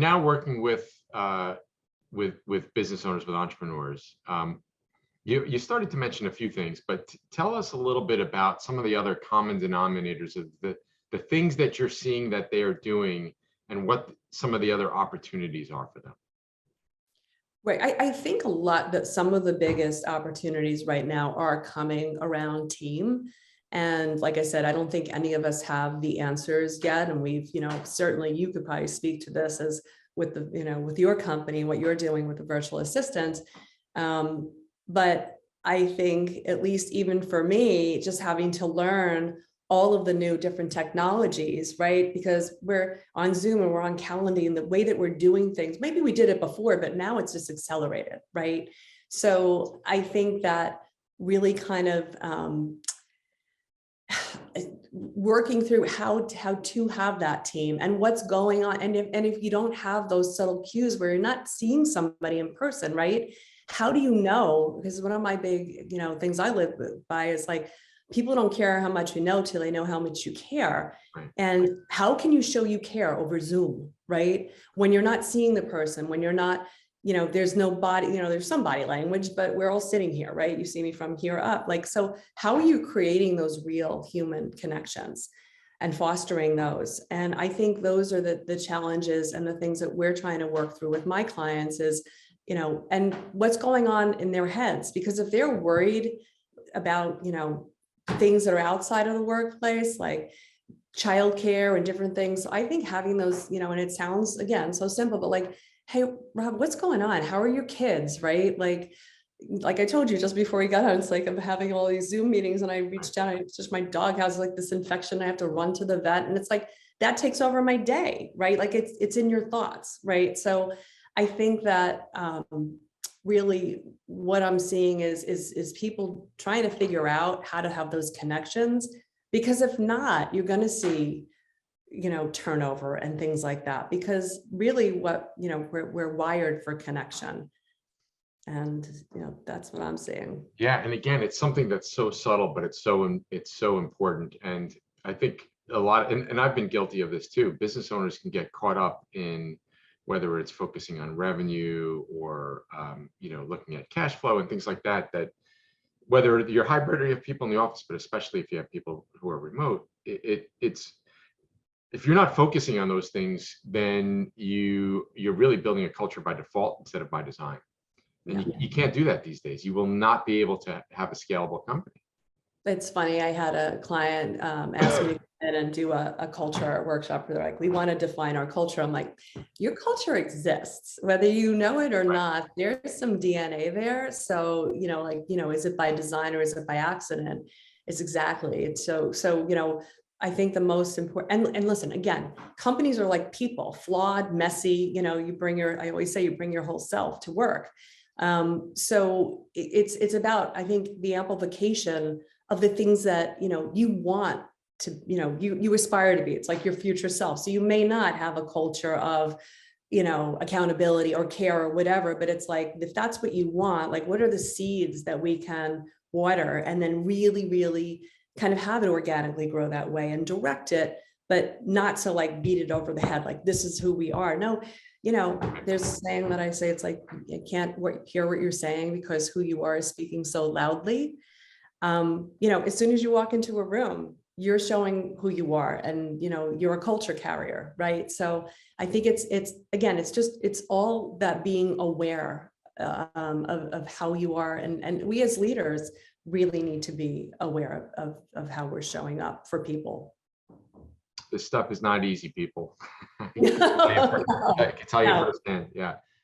now working with business owners, with entrepreneurs. You started to mention a few things, but tell us a little bit about some of the other common denominators of the things that you're seeing that they are doing, and what some of the other opportunities are for them. Right. I think that some of the biggest opportunities right now are coming around team. And like I said, I don't think any of us have the answers yet. And we've, certainly you could probably speak to this as with with your company, what you're doing with the virtual assistant. But I think, at least even for me, just having to learn all of the new different technologies, right? Because we're on Zoom and we're on Calendly, and the way that we're doing things, maybe we did it before, but now it's just accelerated, right? So I think that really kind of working through how to have that team and what's going on. And if you don't have those subtle cues where you're not seeing somebody in person, right? How do you know? Because one of my big, things I live by is like, people don't care how much you know till they know how much you care. Right. And how can you show you care over Zoom, right? When you're not seeing the person, when you're not, there's no body, there's some body language, but we're all sitting here, right? You see me from here up. Like, so how are you creating those real human connections and fostering those? And I think those are the challenges and the things that we're trying to work through with my clients is, and what's going on in their heads. Because if they're worried about, things that are outside of the workplace, like childcare and different things, I think having those, and it sounds, again, so simple, but like, hey, Rob, what's going on? How are your kids, right? Like I told you just before we got on, it's like I'm having all these Zoom meetings, and I reached out, it's just my dog has like this infection, I have to run to the vet, and it's like, that takes over my day, right? Like it's in your thoughts, right? So I think that really what I'm seeing is people trying to figure out how to have those connections, because if not, you're going to see, turnover and things like that, because really what, we're wired for connection. And, that's what I'm seeing. Yeah. And again, it's something that's so subtle, but it's so important. And I think a lot, and I've been guilty of this too. Business owners can get caught up in whether it's focusing on revenue or, looking at cash flow and things like that, that whether you're hybrid or you have people in the office, but especially if you have people who are remote, it's, if you're not focusing on those things, then you're really building a culture by default instead of by design. And you can't do that these days. You will not be able to have a scalable company. It's funny. I had a client ask me to come in and do a culture workshop. They're like, we want to define our culture. I'm like, your culture exists, whether you know it or not. There's some DNA there. So, is it by design or is it by accident? It's exactly. It's so, I think the most important, and listen, again, companies are like people, flawed, messy, I always say you bring your whole self to work. So it's about, I think, the amplification of the things that, you want to, you aspire to be. It's like your future self. So you may not have a culture of, accountability or care or whatever, but it's like, if that's what you want, like, what are the seeds that we can water and then really, really kind of have it organically grow that way and direct it, but not so like beat it over the head. Like, this is who we are. No, there's a saying that I say, it's like, you can't hear what you're saying because who you are is speaking so loudly. As soon as you walk into a room, you're showing who you are, and you're a culture carrier, right? So I think it's all that being aware of how you are, and we as leaders really need to be aware of how we're showing up for people. This stuff is not easy, people. I can tell you firsthand. Yeah.